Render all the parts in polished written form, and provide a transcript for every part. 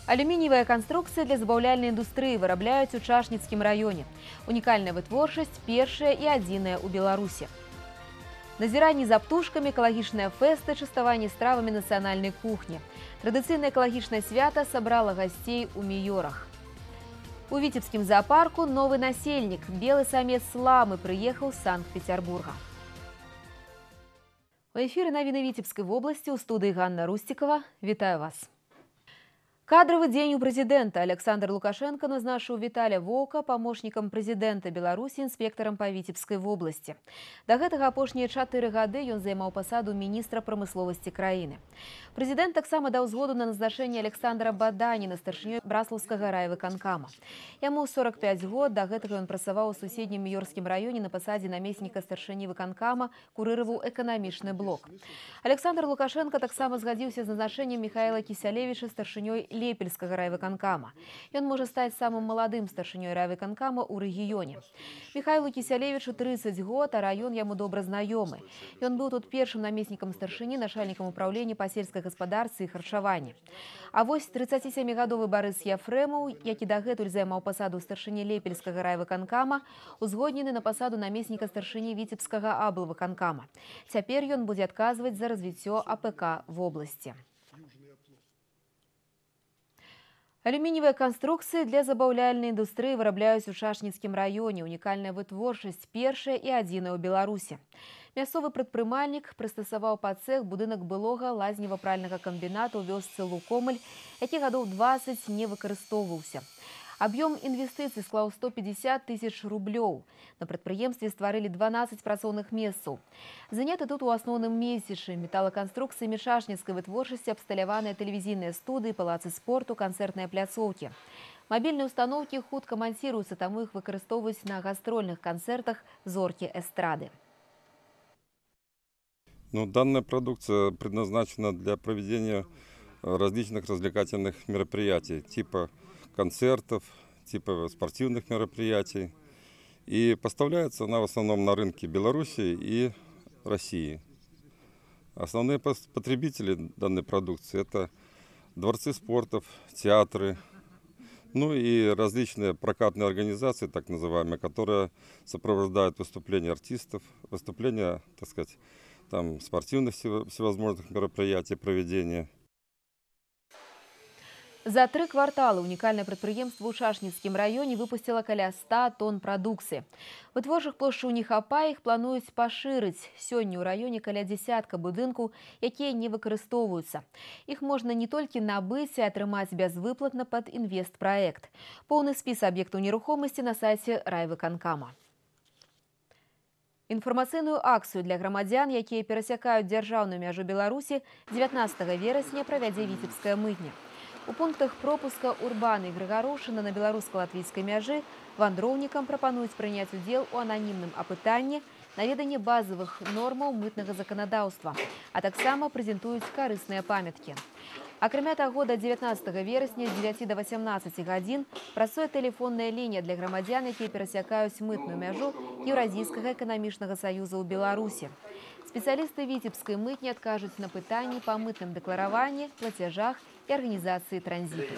Алюмініевая конструкция для забаўляльнай індустрыі вырабляюць у Чашніцкім раёне. Унікальная вытворчасць першая і адзіная ў Беларусі. Назіранні за птушкамі, экалагічныя фэсты, частаванне стравамі нацыянальнай кухні. Традыцыйнае экалагічнае свята сабрала гасцей у Міёрах. У Віцебскім зоапарку новы насельнік. Белы самец ламы прыехаў з Санкт-Петербурга. У эфіры навіны Віцебскай вобласці ў студыі Ганна Русцікава. Вітаю вас. Кадровый дзень у прэзідэнта. Александр Лукашенко назначыў Віталя Воўка памочнікам прэзідэнта Беларусі, інспектарам па Віцебскай вобласці. Да гэтага апошнія 4 гады ён займаў пасаду міністра прамысловасці краіны. Прэзідэнт таксама даў згоду на назначэнне Александра Баданіна старшынёй Браслаўскага райвыканкама. Яму 45 год, да гэтага ён працаваў у суседнім Міёрскім раёне на пасадзе намесніка старшыні выканкама, курыраваў эканамічны блок. Александр Лукашенко таксама згадзіўся з назначэннем Михаила Кісялевіча старшынёй Лепельскага райвыканкама. Ён можа стаць самым маладым старшынёй райвыканкама ў рэгіёне. Михайлу Кісялевічу 30 год, а раён яму добра знаёмы. Ён быў тут першым намеснікам старшыні, начальнікам управлення па сельскай гаспадарцы і харчаванні. А вось 37-гадовы Барыс Яфрэмаў, які дагэтуль займаў пасаду старшыні Лепельскага райвыканкама, узгоднены на пасаду намесніка старшыні Віцебскага аблвыканкама. Цяпер ён будзе адказваць за развіццё АПК вобласці. Алюміниевые конструкции для забаўляльнай індустрыі вырабляюць у Чашніцкім раёне. Унікальная вытворчасць першая і адзіная ў Беларусі. Мясцовы прадпрымальнік прыстасаваў пад цэх будынак былога лазнева-пральнага камбіната ў вёсцы Лукомль, які гадоў 20 не выкарыстоўваўся. Аб'ём інвестыцый склаў 150 тысяч рублёў. На прадпрыемстве стварылі 12 працоўных месцаў. Заняты тут у асноўным месячы. Металаканструкцыямі чашніцкай вытворчасці абсталяваныя тэлевізійныя студыі, палацы спорту, канцэртныя пляцоўкі. Мабільныя установкі хутка мансіруюцца, таму іх выкарыстоўваюць на гастрольных канцэртах зоркі эстрады. Данная продукция предназначена для проведения различных развлекательных мероприятий, типа концертов, типа спортивных мероприятий. И поставляется она в основном на рынке Беларуси и России. Основные потребители данной продукции – это дворцы спортов, театры, и различные прокатные организации, так называемые, которые сопровождают выступления артистов, выступления, так сказать, спортивных всевозможных мероприятий, проведения. За 3 кварталы унікальнае прадпрыемства ў Чашніцкім раёне выпусціла каля 100 тонн прадукцыі. Вытворчых плошчаў не хапае, іх плануюць пашырыць. Сёння ў раёне каля дзясятка будынкаў, якія не выкарыстоўваюцца. Іх можна не толькі набыць і атрымаць бязвыплатна пад інвестпраект. Поўны спіс аб'ектаў нерухомасці на сайце райвыканкама. Інфармацыйную акцыю для грамадзян, якія перасякаюць дзяржаўную мяжу Беларусі, 19 верасня правядзе Віцебская мытня. У пунктах пропуска Урбаны і Грыгарошына на беларуска-латвійскай мяжы вандроўнікам прапануюць прыняць удзел у ананімным апытанні, наведанне базавых нормаў мытнага заканадаўства, а таксама прэзентуюць карысныя памяткі. Акрамя таго, до 19 верасня з 9 до 18 гадзін працуе тэлефонная лінія для грамадзян, якія перасякаюць мытную мяжу Еўразійскага эканамічнага саюза ў Беларусі. Спецыялісты Віцебскай мытні адкажуць на пытанні па мытным дэклараванні, плацяжах і арганізацыі транзіту.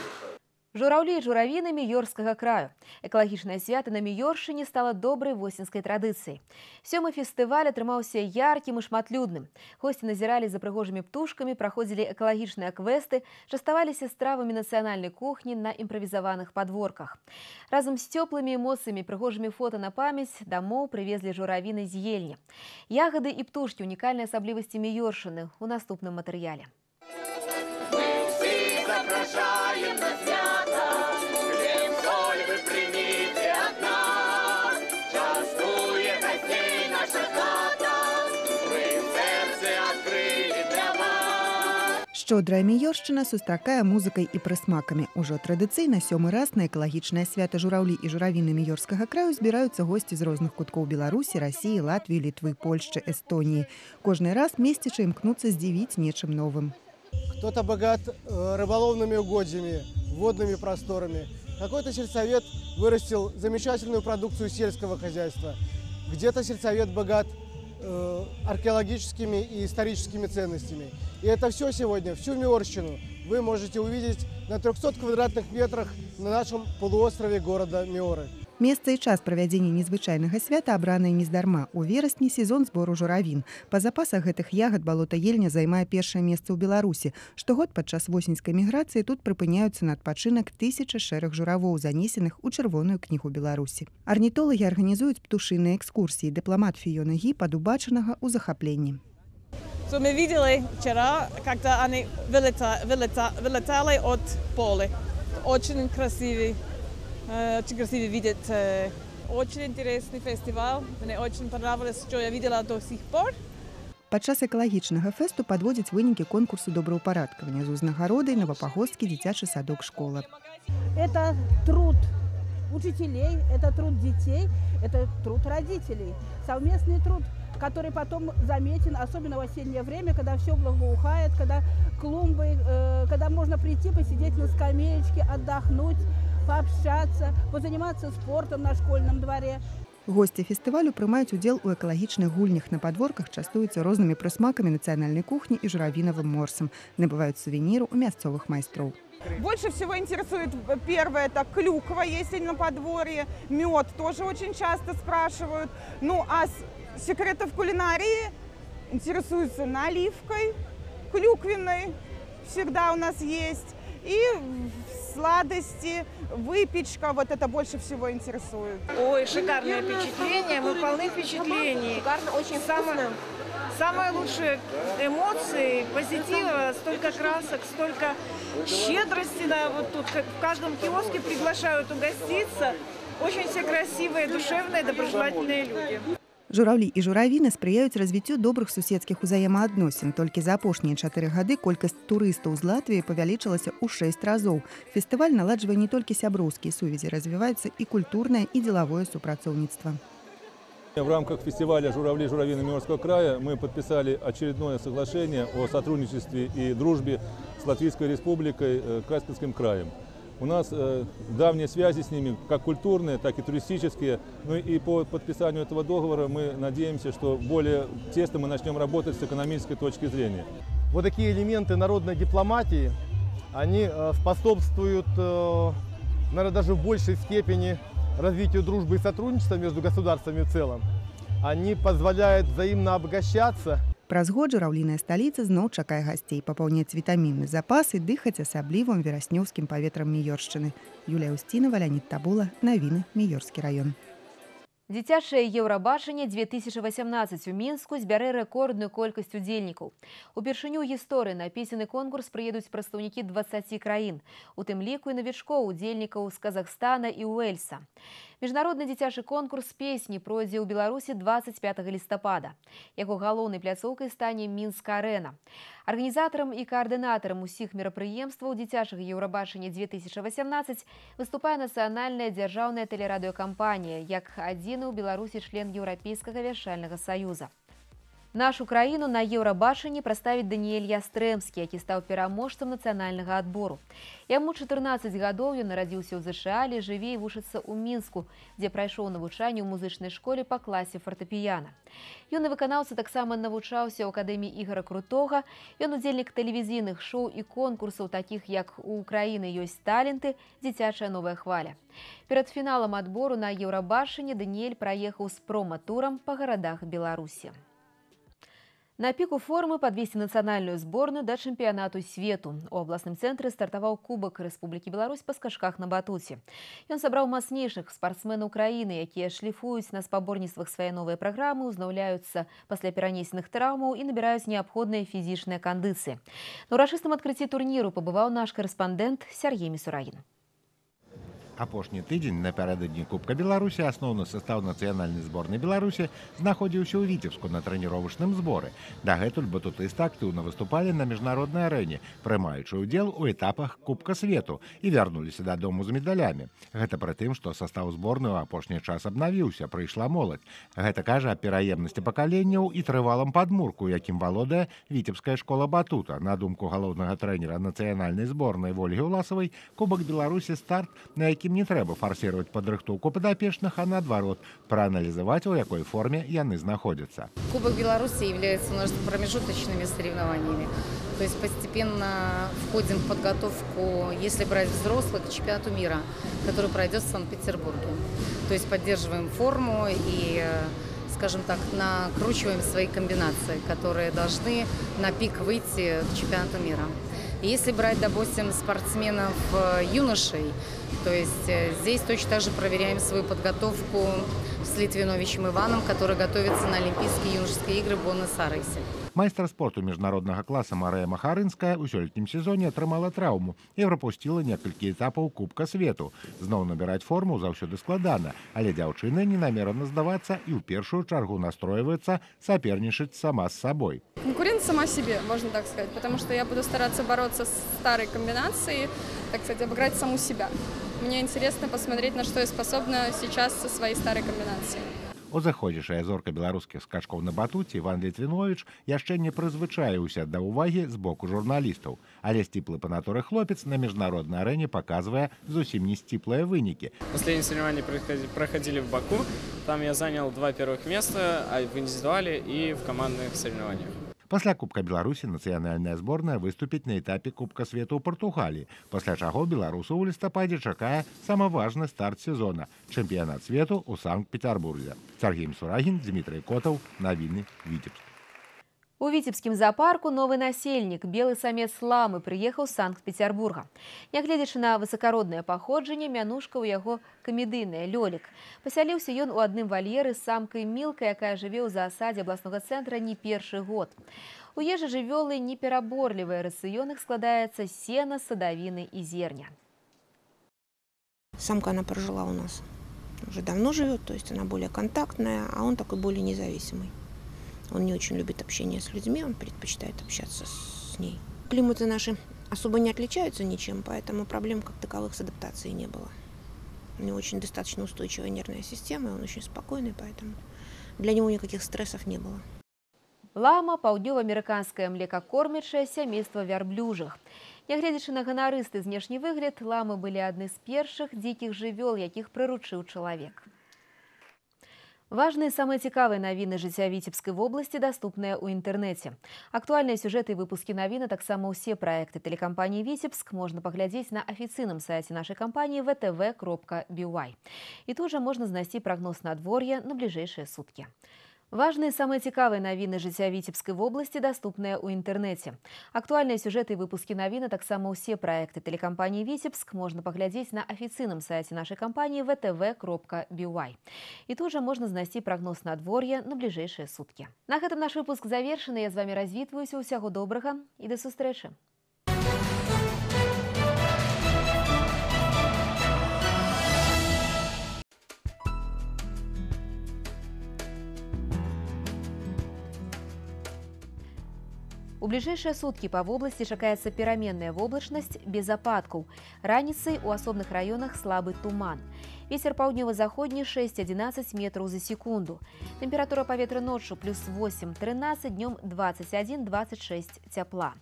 Жураўлі і журавіны Міёрскага краю. Экалагічнае свята на Міёршчыне стала добрай восеньскай традыцыяй. 7-й фестываль атрымаўся яркім і шматлюдным. Госці назіралі за прыгожымі птушкамі, праходзілі экалагічныя квесты, частаваліся стравамі нацыянальнай кухні на імправізаваных падворках. Разам з цёплымі эмоцыямі, прыгожымі фота на памяць дамоў прывезлі журавіны з ельні. Ягады і птушкі – унікальныя асаблівасці Міёршчыны у наступным матэрыяле. Запрошаем на свято, хлеб, соль вы примите от нас. Частует гостей наша хата, мы в сердце открыли для вас. Шчодрая Міёршчына сустракае музыкай і прысмакамі. Ужо традыцыйна 7-й раз на экалагічнае свята жураўлі і журавіны Міёрскага краю збіраюцца госці з розных куткоў Беларусі, Расіі, Латвіі, Літвы, Польшчы, Эстоніі. Кожны раз месцічы імкнуцца здзівіць нечым новым. Кто-то богат рыболовными угодьями, водными просторами. Какой-то сельсовет вырастил замечательную продукцию сельского хозяйства. Где-то сельсовет богат археологическими и историческими ценностями. И это все сегодня, всю Миёрщину, вы можете увидеть на 300 квадратных метрах на нашем полуострове города Миоры. Месца і час правядзення незвычайнага свята абранае нездарма. У верасні сезон збору журавін. Па запасах гэтых ягад балота Ельня займае першае месца ў Беларусі. Штогод падчас восеньскай міграцыі тут прыпыняюцца на адпачынак тысячы шэрых журавоў, занесеных у чырвоную кнігу Беларусі. Арнітолагі арганізуюць птушыныя экскурсіі. Дыпламат Фіёна Гі падубачанага ў захапленні. Мы видели вчера, когда они вылетали от поля. Очень красивый видеть. Очень интересный фестиваль. Мне очень понравилось, что я видела до сих пор. Падчас экалагічнага фэсту падводзяць вынікі конкурсу добраўпарадкавання з узнагародай Новопахоцкі дзіцячы садок школа. Это труд учителей, это труд детей, это труд родителей. Совместный труд, который потом заметен, особенно в осеннее время, когда все благоухает, когда клумбы, когда можно прийти, посидеть на скамеечке, отдохнуть, пообщаться, позаниматься спортом на школьном дворе. Госці фестывалю прымаюць удзел у экалагічных гульнях. На падворках частуюцца рознымі прысмакамі нацыянальнай кухні і журавінавым морсам. Набываюць сувеніры ў мясцовых майстроў. Больше всего интересует первое, это клюква, если на подворье, мед тоже очень часто спрашивают. Ну а секретов кулинарии интересуются наливкой, клюквенной, всегда у нас есть. И сладости, выпечка, вот это больше всего интересует. Ой, шикарное впечатление, мы полны впечатлений. Шикарно, очень вкусно. Самые лучшие эмоции, позитива, столько красок, столько щедрости. Да, вот тут в каждом киоске приглашают угоститься. Очень все красивые, душевные, доброжелательные люди. Жураўлі і журавіны спрыяюць развіццю добрых суседскіх узаемаадносін. Толькі за апошнія 4 гады колькасць турыстаў з Латвіі павялічылася ў 6 разоў. Фестываль наладжвае не толькі сяброўскія сувязі, развіваецца і культурнае і дзелавое супрацоўніцтва. В рамках фестиваля «Журавли и журавины Миорского края» мы подписали очередное соглашение о сотрудничестве и дружбе с Латвийской республикой, Каспийским краем. У нас давние связи с ними, как культурные, так и туристические. Ну и по подписанию этого договора мы надеемся, что более тесно мы начнем работать с экономической точки зрения. Вот такие элементы народной дипломатии, они способствуют, наверное, даже в большей степени развитию дружбы и сотрудничества между государствами в целом. Они позволяют взаимно обогащаться. Праз год жураўліная сталіца зноў чакае гасцей, папаўняць вітамінны запас і дыхаць асаблівым вераснёўскім паветрам Міёршчыны. Юлія Устінова, Леонид Табула, навіны, Міёрскі раён. Дзіцячае Еўрабачанне 2018 у Мінску збярэ рэкордную колькасць удзельнікаў. Упершыню ў гісторыі на песенны конкурс прыедуць прадстаўнікі 20 краін, у тым ліку і навічкоў удзельнікаў з Казахстана і Уэльса. Міжнародны дзіцячы конкурс песні пройдзе ў Беларусі 25 лістапада. Яго галоўнай пляцоўкай стане Мінск-арэна. Арганізатарам і каардынатарам усіх мерапрыемстваў дзіцячага Еўрабачання 2018 выступае нацыянальная дзяржаўная тэлерадыёкампанія, як адзіны ў Беларусі член Еўрапейскага вяшчальнага саюза. Нашу краіну на Еўрабачанні прадставіць Даніэль Ястрэмскі, які стаў пераможцам нацыянальнага адбору. Яму 14 гадоў, ён нарадзіўся ў ЗША, але жыве і вучыцца ў Мінску, дзе прайшоў навучанне ў музычнай школе па класе фартэпіяна. Юны выканаўца таксама навучаўся ў акадэміі Ігара Крутога. Ён удзельнік тэлевізійных шоу і конкурсаў, такіх як «У Украіны ёсць таленты», «Дзіцячая новая хваля». Перад фіналам адбору на Еўрабачанне Даніэль праехаў з прома-турам па гарадах Беларусі. На піку формы падвесці нацыянальную зборную да чэмпіянату свету. У абласным цэнтры стартаваў Кубак Рэспублікі Беларусь па скачках на батуце. Ён сабраў мацнейшых спартсменаў краіны, якія шліфуюць на спаборніцтвах свае новыя праграмы, узнаўляюцца пасля перанесеных траўмаў і набіраюць неабходныя фізічныя кандыцыі. На ўрачыстым адкрыцці турніру пабываў наш карэспандэнт Сергей Мисураін. Апошні тыдзень напярэдадні Кубка Беларусі асноўны састаў нацыянальнай зборнай Беларусі знаходзіўся ў Віцебску на трэніровачным зборы. Дагэтуль батутысты актыўна выступалі на міжнароднай арэне, прымаючы ўдзел у этапах Кубка свету і вярнуліся дадому з медалямі. Гэта пры тым, што састаў зборнай у апошні час абнавіўся, прыйшла моладзь. Гэта кажа аб пераемнасці пакаленняў і трывалым падмурку, якім валодае Віцебская школа батута. На думку галоўнага трэнера нацыянальнай зборнай Вольгі Ўласавай, Кубак Беларусі старт, на якім якім не трэба фарсировать падрыхтоўку падапечных, а наадварот, прааналізаваць, у якой форме яны знаходзяцца. Кубок Беларуси является у нас промежуточными соревнованиями. То есть постепенно входим в подготовку, если брать взрослых, к чемпионату мира, который пройдет в Санкт-Петербурге. То есть поддерживаем форму и, скажем так, накручиваем свои комбинации, которые должны на пик выйти к чемпионату мира. И если брать, допустим, спортсменов юношей, то есть здесь точно так же проверяем свою подготовку с Литвиновичем Иваном, который готовится на Олимпийские юношеские игры в Буэнос-Айресе. Майстар спорту міжнароднага класа Марыя Махарынская ў сёлетнім сезоне атрымала траўму і прапусціла некалькі этапаў Кубка свету. Зноў набіраць форму заўсёды складана, але дзяўчына не намерана здавацца і ў першую чаргу настройваецца сапернічаць сама з сабой. Конкурент сама себе, можно так сказать, потому что я буду стараться бороться с старой комбинацией, так сказать, обыграть саму себя. Мне интересно посмотреть, на что я способна сейчас со своей старой комбинацией. Узаходзішая зорка беларускіх скачкоў на батуце Іван Літвіновіч яшчэ не прызвычаіўся да ўвагі з боку журналістаў, але сціплы па натуры хлопец на міжнароднай арэне паказвае зусім не сціплыя вынікі. Последние соревнования проходили в Баку, там я занял 2 первых места в индивидуале и в командных соревнованиях. Пасля Кубка Беларусі нацыянальная зборная выступіць на этапе Кубка свету ў Партугаліі, пасля чаго беларусаў у лістападзе чакае самы важны старт сезона – чэмпіянат свету ў Санкт-Петербурге. Сергей Сурагін, Дмитрий Котов, навіны Витебск. У Витебскім зоопарку новы насельнік, белы самец ламы, прыехаў з Санкт-Петербурга. Нягледзячы на высакароднае паходжанне, мянушка ў яго камедыйная лёлік. Пасяліўся ён у адным вальеры з самкай Мілкай, якая жыве ў заасадзе абласнога цэнтра не першы год. У ежы жывёлы непераборлівыя, рацыён іх складаецца з сена, садавіны і зерня. Самка она прожила у нас. Уже давно живет, то есть она более контактная, а он такой более независимый. Он не очень любит общение с людьми, он предпочитает общаться с ней. Климаты наши особо не отличаются ничем, поэтому проблем как таковых с адаптацией не было. У него очень достаточно устойчивая нервная система, и он очень спокойный, поэтому для него никаких стрессов не было. Лама – паўднёва-амерыканскае млекакормячае сямейства вярблюжых. Нягледзячы на ганарысты знешні выгляд, ламы былі адны з першых дзікіх жывёл, якіх прыручыў чалавек. Важные, самые цікавыя навіны жыцця Віцебскай вобласці даступныя ў інтэрнэце. Актуальныя сюжэты і выпускі навіны, таксама ўсе праекты тэлекампаніі «Віцебск» можна паглядзець на афіцыйным сайце нашай кампаніі vtv.by. І тут жа можна знайсці прагноз надвор'я на бліжэйшыя суткі. Важные, самые цікавыя навіны жыцця Віцебскай вобласці даступныя ў інтэрнэце. Актуальныя сюжэты і выпускі навіны, таксама ўсе праекты тэлекампаніі «Віцебск» можна паглядзець на афіцыйным сайце нашай кампаніі vtv.by. І тут жа можна знайсці прагноз надвор'я на бліжэйшыя суткі. На гэтым наш выпуск завершаны. Я з вамі развітваюся. Усяго добрага і да сустрэчы. У бліжэйшыя суткі па вобласці чакаецца пераменная воблачнасць без ападкаў. Раніцай у асобных раёнах слабы туман. Вецер паўднёва-заходні 6-11 метраў за секунду. Тэмпература паветра ноччу плюс 8-13, днём 21-26 цяпла.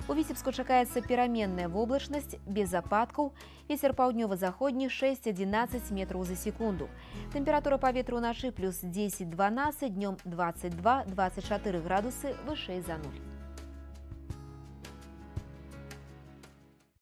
У Віцебску чакаецца пераменная воблачнасць без ападкаў. Вецер паўднёва-заходні 6-11 метраў за секунду. Тэмпература паветра ўначы плюс 10-12, днём 22-24 градусы вышэй за 0.